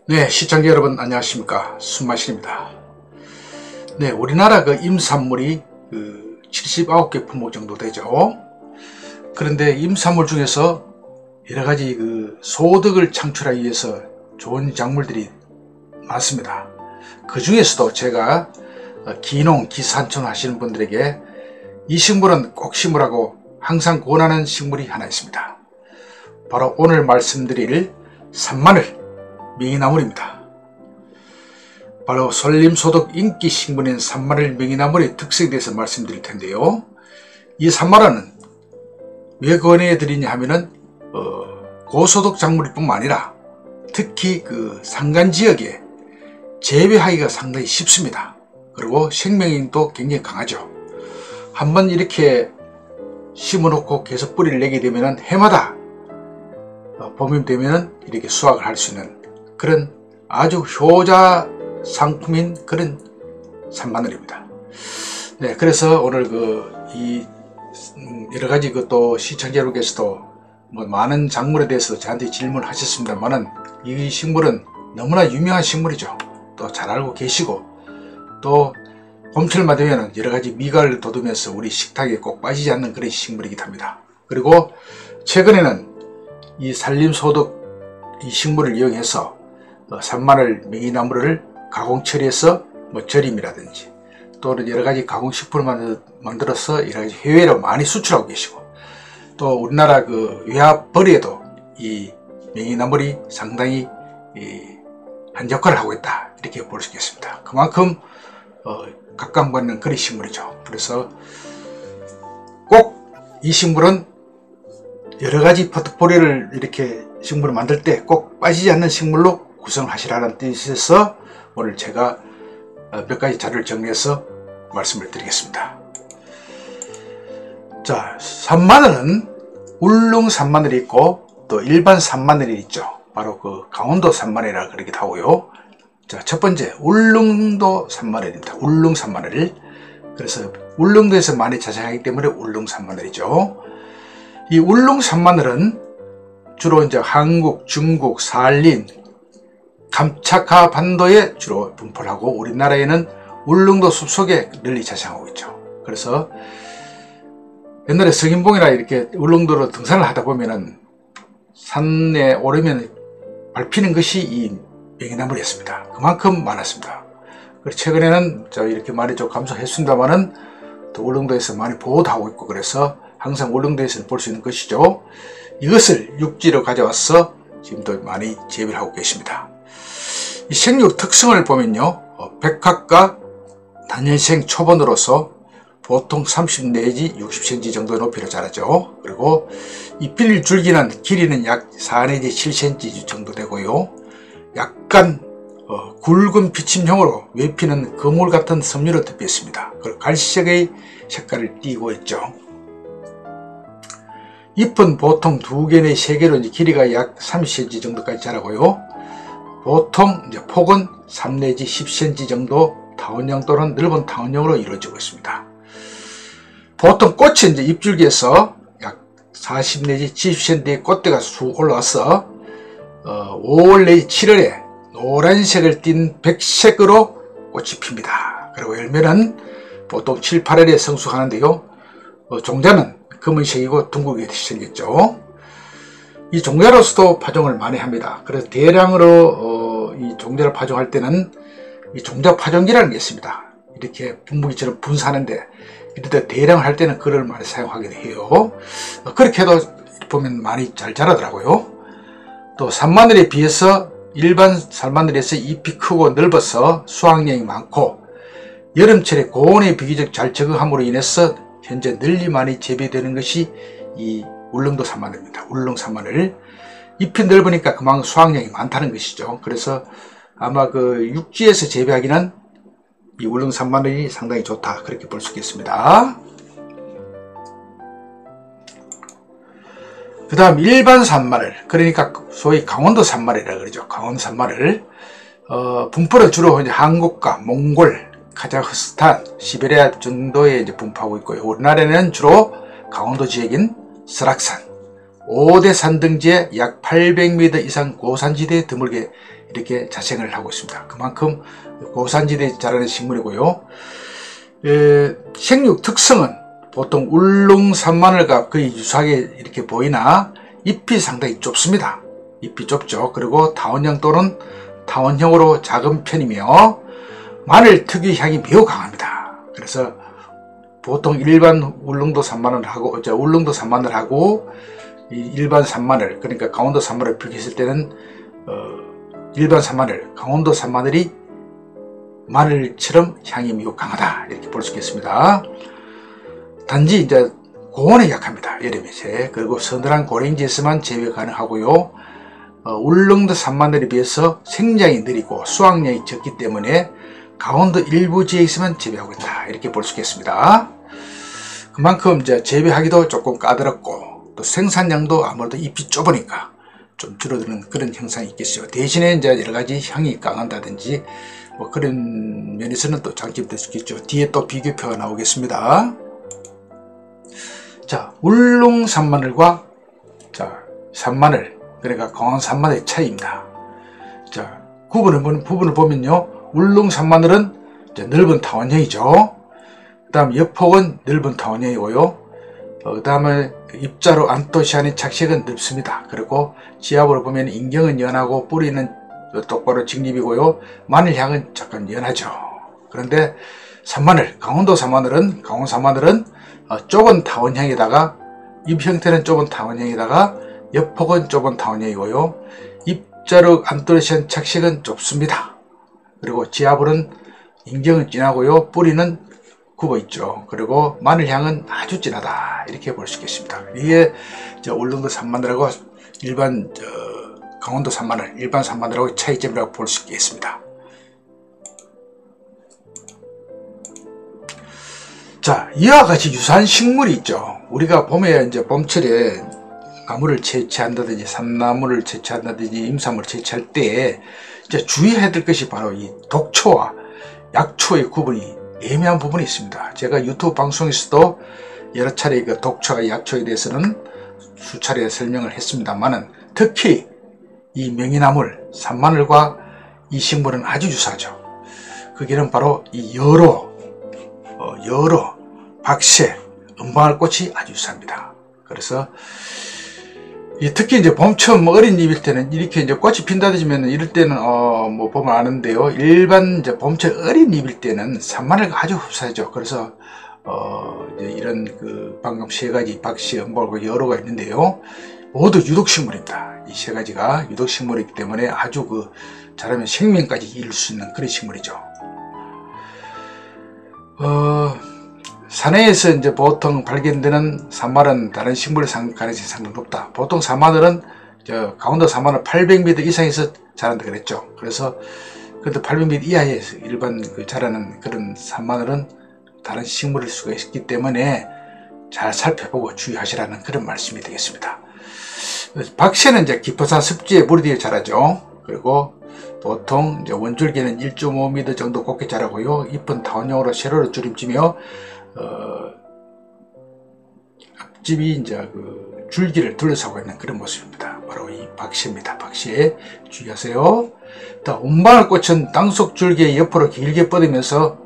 네, 시청자 여러분 안녕하십니까. 순마신입니다. 네, 우리나라 임산물이 79개 품목 정도 되죠. 그런데 임산물 중에서 여러가지 소득을 창출하기 위해서 좋은 작물들이 많습니다. 그 중에서도 제가 기농, 기산촌 하시는 분들에게 이 식물은 꼭 심으라고 항상 권하는 식물이 하나 있습니다. 바로 오늘 말씀드릴 산마늘 명이나물입니다. 바로 설림소득 인기 식물인 산마늘 명이나물의 특성에 대해서 말씀드릴 텐데요. 이 산마늘은 왜 권해드리냐 하면은 고소득 작물일 뿐만 아니라 특히 산간지역에 재배하기가 상당히 쉽습니다. 그리고 생명력도 굉장히 강하죠. 한번 이렇게 심어놓고 계속 뿌리를 내게 되면은 해마다 봄이 되면은 이렇게 수확을 할 수 있는 그런 아주 효자 상품인 그런 산마늘입니다. 네, 그래서 오늘 여러가지 또 시청자 여러분께서도 많은 작물에 대해서 저한테 질문을 하셨습니다만은 이 식물은 너무나 유명한 식물이죠. 또 잘 알고 계시고 또 봄철만 되면 여러가지 미각을 돋우면서 우리 식탁에 꼭 빠지지 않는 그런 식물이기도 합니다. 그리고 최근에는 이 산림소득 이 식물을 이용해서 산마늘 명이나물을 가공 처리해서 절임이라든지 또는 여러가지 가공식품을 만들어서 여러가지 해외로 많이 수출하고 계시고 또 우리나라 외화벌이에도 이 명이나물이 상당히 한 역할을 하고 있다 이렇게 볼 수 있겠습니다. 그만큼 각광받는 그런 식물이죠. 그래서 꼭 이 식물은 여러가지 포트폴리오를 이렇게 식물을 만들 때 꼭 빠지지 않는 식물로 구성하시라는 뜻에서 오늘 제가 몇 가지 자료를 정리해서 말씀을 드리겠습니다. 자, 산마늘은 울릉 산마늘이 있고 또 일반 산마늘이 있죠. 바로 강원도 산마늘이라 그러기도 하고요. 자, 첫 번째 울릉도 산마늘입니다. 울릉 산마늘. 그래서 울릉도에서 많이 자생하기 때문에 울릉 산마늘이죠. 이 울릉 산마늘은 주로 이제 한국, 중국, 산린, 감차카 반도에 주로 분포를 하고 우리나라에는 울릉도 숲속에 널리 자생하고 있죠. 그래서 옛날에 성인봉이나 이렇게 울릉도로 등산을 하다 보면은 산에 오르면 밟히는 것이 이 명이나물이었습니다. 그만큼 많았습니다. 그리고 최근에는 이렇게 많이 좀 감소했습니다만은 또 울릉도에서 많이 보호도 하고 있고 그래서 항상 울릉도에서 볼 수 있는 것이죠. 이것을 육지로 가져와서 지금도 많이 재배를 하고 계십니다. 이 생육 특성을 보면요, 백합과 단연생 초본으로서 보통 30 내지 60cm 정도 높이로 자라죠. 그리고 잎필 줄기는 길이는 약 4 내지 7cm 정도 되고요. 약간 굵은 비침형으로 외피는 거물 같은 섬유로 덮여 있습니다. 그리고 갈색의 색깔을 띠고 있죠. 잎은 보통 2개 내지 3개로 길이가 약 30cm 정도까지 자라고요. 보통 폭은 3 내지 10cm 정도 타원형 또는 넓은 타원형으로 이루어지고 있습니다. 보통 꽃이 잎줄기에서 약 40 내지 70cm의 꽃대가 쑥 올라와서 5월 내지 7월에 노란색을 띤 백색으로 꽃이 핍니다. 그리고 열매는 보통 7, 8월에 성숙하는데요. 종자는 검은색이고 둥글게 생겼죠. 이 종자로서도 파종을 많이 합니다. 그래서 대량으로 이 종자를 파종할 때는 이 종자 파종기라는 게 있습니다. 이렇게 분무기처럼 분사하는데 이럴 때 대량을 할 때는 그걸 많이 사용하게 해요. 그렇게 해도 보면 많이 잘 자라더라고요. 또 산마늘에 비해서 일반 산마늘에서 잎이 크고 넓어서 수확량이 많고 여름철에 고온에 비교적 잘 적응함으로 인해서 현재 널리 많이 재배되는 것이 이 울릉도 산마늘입니다. 울릉 산마늘. 잎이 넓으니까 그만큼 수확량이 많다는 것이죠. 그래서 아마 육지에서 재배하기는 이 울릉 산마늘이 상당히 좋다 그렇게 볼 수 있겠습니다. 그 다음 일반 산마늘, 그러니까 소위 강원도 산마늘이라 그러죠. 강원도 산마늘. 분포는 주로 이제 한국과 몽골, 카자흐스탄, 시베리아 정도에 분포하고 있고요. 우리나라에는 주로 강원도 지역인 설악산, 5대 산등지에 약 800m 이상 고산지대에 드물게 이렇게 자생을 하고 있습니다. 그만큼 고산지대에 자라는 식물이고요. 생육 특성은 보통 울릉산마늘과 거의 유사하게 이렇게 보이나 잎이 상당히 좁습니다. 잎이 좁죠. 그리고 타원형 또는 타원형으로 작은 편이며 마늘 특유의 향이 매우 강합니다. 그래서 보통 일반 울릉도 산마늘하고 일반 산마늘, 그러니까 강원도 산마늘을 비교했을 때는 일반 산마늘, 강원도 산마늘이 마늘처럼 향이 매우 강하다 이렇게 볼 수 있겠습니다. 단지 이제 고온에 약합니다. 여름에. 그리고 서늘한 고랭지에서만 재배 가능하고요. 울릉도 산마늘에 비해서 생장이 느리고 수확량이 적기 때문에 강원도 일부 지역에서만 재배하고 있다 이렇게 볼 수 있겠습니다. 그만큼 이제 재배하기도 조금 까다롭고 또 생산량도 아무래도 잎이 좁으니까 좀 줄어드는 그런 현상이 있겠죠. 대신에 이제 여러가지 향이 강한다든지 뭐 그런 면에서는 또 장점이 될 수 있겠죠. 뒤에 또 비교표가 나오겠습니다. 자, 울릉 산마늘과 산마늘, 그러니까 강원 산마늘의 차이입니다. 자, 부분을 보면요, 울릉 산마늘은 이제 넓은 타원형이죠. 그 다음 옆폭은 넓은 타원형이고요. 그 다음에 입자로 안토시아닌 착색은 넓습니다. 그리고 지압으로 보면 인경은 연하고 뿌리는 똑바로 직립이고요. 마늘향은 약간 연하죠. 그런데 산마늘, 강원 산마늘은 좁은 타원형에다가 잎 형태는 좁은 타원형에다가 옆폭은 좁은 타원형이고요. 입자로 안토시아닌 착색은 좁습니다. 그리고 지압으로는 인경은 진하고요. 뿌리는 굽어 있죠. 그리고 마늘향은 아주 진하다 이렇게 볼 수 있겠습니다. 이게 울릉도 산마늘하고 일반 강원도 산마늘, 일반 산마늘하고 차이점이라고 볼 수 있겠습니다. 자, 이와 같이 유사한 식물이 있죠. 우리가 봄에 이제 봄철에 나무를 채취한다든지 산나무를 채취한다든지 임산물을 채취할 때 이제 주의해야 될 것이 바로 이 독초와 약초의 구분이 애매한 부분이 있습니다. 제가 유튜브 방송에서도 여러 차례 그 독초와 약초에 대해서는 수차례 설명을 했습니다만은 특히 이 명이나물, 산마늘과 이 식물은 아주 유사하죠. 그게는 바로 이 여로, 박새, 은방울꽃이 아주 유사합니다. 그래서 특히 이제 봄처럼 어린 잎일 때는 이렇게 이제 꽃이 핀다든지면 이럴 때는 뭐 보면 아는데요. 일반 이제 봄철 어린 잎일 때는 산마늘과 아주 흡사하죠. 그래서 이제 이런 그 방금 세 가지 박씨, 은방울꽃 여로가 있는데요. 모두 유독식물입니다. 이 세 가지가 유독식물이기 때문에 아주 그 자라면 생명까지 이룰 수 있는 그런 식물이죠. 산해에서 이제 보통 발견되는 산마늘은 다른 식물의 가능성이 상당히 높다. 보통 산마늘은 강원도 산마늘 800m 이상에서 자란다 그랬죠. 그래서 그런데 800m 이하에서 일반 자라는 그런 산마늘은 다른 식물일 수가 있기 때문에 잘 살펴보고 주의하시라는 그런 말씀이 되겠습니다. 박씨는 이제 깊어산 습지에 물이 뒤에 자라죠. 그리고 보통 이제 원줄기는 1.5m 정도 곱게 자라고요. 잎은 타원형으로 세로로 주름지며 앞집이 이제 그 줄기를 둘러싸고 있는 그런 모습입니다. 바로 이 박씨입니다. 박씨에 주의하세요. 은방울꽃은 땅속 줄기의 옆으로 길게 뻗으면서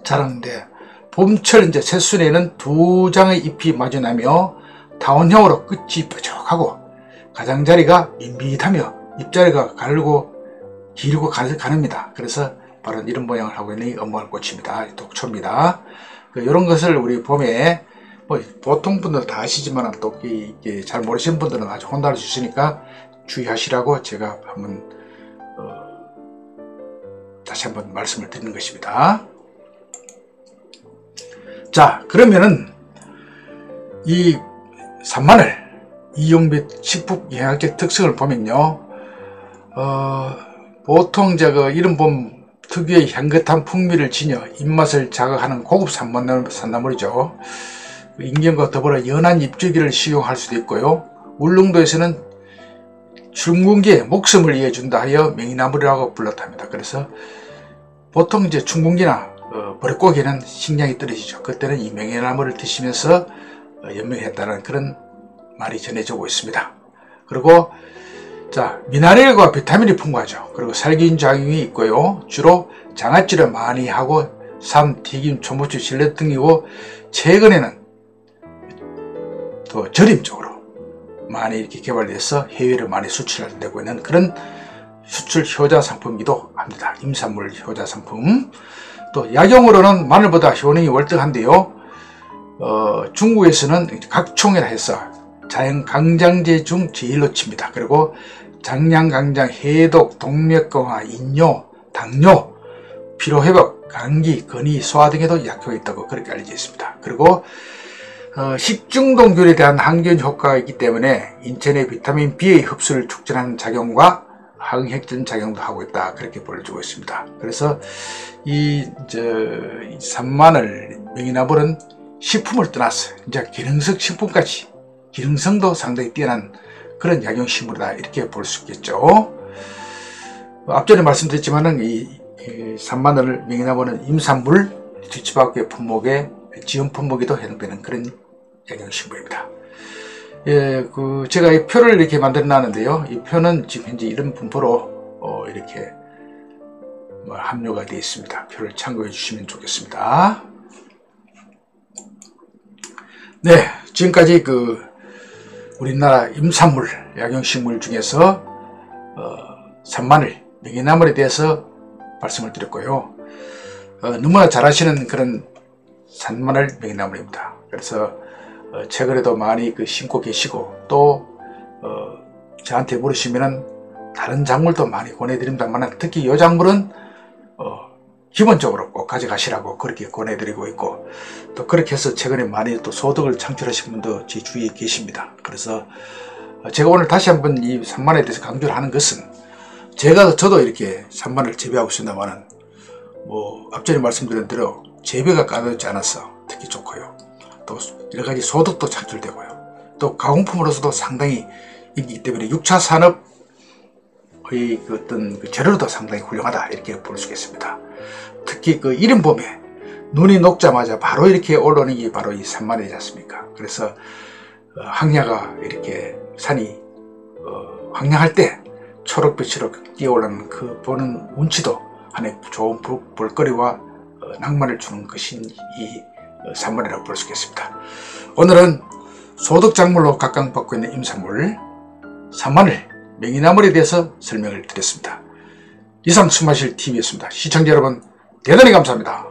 자라는데 봄철 이제 새순에는 두 장의 잎이 마주나며 타원형으로 끝이 뾰족하고 가장자리가 밋밋하며 잎자리가 길고 가늡니다. 그래서 바로 이런 모양을 하고 있는 이 은방울꽃입니다. 독초입니다. 이런 것을 우리 봄에 뭐 보통 분들은 다 아시지만 또 이게 잘 모르시는 분들은 아주 혼돈할 수 있으니까 주의하시라고 제가 한번 다시 한번 말씀을 드리는 것입니다. 자, 그러면은 이 산마늘 이용 및 식품 영양적 특성을 보면요, 보통 이런 봄 특유의 향긋한 풍미를 지녀 입맛을 자극하는 고급 산나물이죠. 인경과 더불어 연한 잎줄기를 식용할 수도 있고요. 울릉도에서는 춘궁기에 목숨을 이어준다 하여 명이나물이라고 불렀답니다. 그래서 보통 이제 춘궁기나 버릇고기는 식량이 떨어지죠. 그때는 이 명이나물을 드시면서 연명했다는 그런 말이 전해지고 있습니다. 그리고 자, 미네랄과 비타민이 풍부하죠. 그리고 살균 작용이 있고요. 주로 장아찌를 많이 하고 삶, 튀김, 초무침, 실렛 등이고 최근에는 또 절임 쪽으로 많이 이렇게 개발돼서 해외로 많이 수출되고 있는 그런 수출 효자 상품이기도 합니다. 임산물 효자 상품. 또 약용으로는 마늘보다 효능이 월등한데요. 중국에서는 각총이라 해서 자연 강장제 중 제일로 칩니다. 그리고 장량 강장, 해독, 동맥경화, 인뇨, 당뇨, 피로회복, 감기, 건이, 소화 등에도 약효가 있다고 그렇게 알려져 있습니다. 그리고 식중독균에 대한 항균 효과가 있기 때문에 인체 내 비타민 B의 흡수를 촉진하는 작용과 항핵전 작용도 하고 있다, 그렇게 보여주고 있습니다. 그래서 이 산마늘, 명이나물은 식품을 떠나서 이제 기능성 식품까지 기능성도 상당히 뛰어난 그런 약용식물이다, 이렇게 볼 수 있겠죠. 앞전에 말씀드렸지만은 이 산마늘, 명이나물은 임산물, 뒤치박의 품목에 지원 품목에도 해당되는 그런 약용식물입니다. 예, 제가 이 표를 이렇게 만들어 놨는데요. 이 표는 지금 현재 이런 분포로 이렇게 합류가 되어 있습니다. 표를 참고해 주시면 좋겠습니다. 네, 지금까지 우리나라 임산물, 약용식물 중에서 산마늘, 명이나물에 대해서 말씀을 드렸고요. 너무나 잘 아시는 그런 산마늘, 명이나물입니다. 그래서 최근에도 많이 심고 계시고 또 저한테 물으시면은 다른 작물도 많이 권해드립니다만 특히 이 작물은 기본적으로 꼭 가져가시라고 그렇게 권해드리고 있고, 또 그렇게 해서 최근에 많이 또 소득을 창출하신 분도 제 주위에 계십니다. 그래서 제가 오늘 다시 한번 이 산마늘에 대해서 강조를 하는 것은, 저도 이렇게 산마늘을 재배하고 있습니다만은 앞전에 말씀드린 대로 재배가 까다롭지 않아서 특히 좋고요. 또 여러가지 소득도 창출되고요. 또 가공품으로서도 상당히 있기 때문에 6차 산업의 어떤 재료도 상당히 훌륭하다, 이렇게 볼 수 있겠습니다. 특히 이른 봄에 눈이 녹자마자 바로 이렇게 올라오는 게 바로 이 산마늘이지 않습니까? 그래서 황야가 이렇게 산이 황량할 때 초록빛으로 뛰어올라오는 보는 운치도 하나의 좋은 볼거리와 낭만을 주는 것이 이 산마늘이라고 볼 수 있겠습니다. 오늘은 소득작물로 각광받고 있는 임산물 산마늘, 명이나물에 대해서 설명을 드렸습니다. 이상 숨마실 TV였습니다. 시청자 여러분 대단히 감사합니다.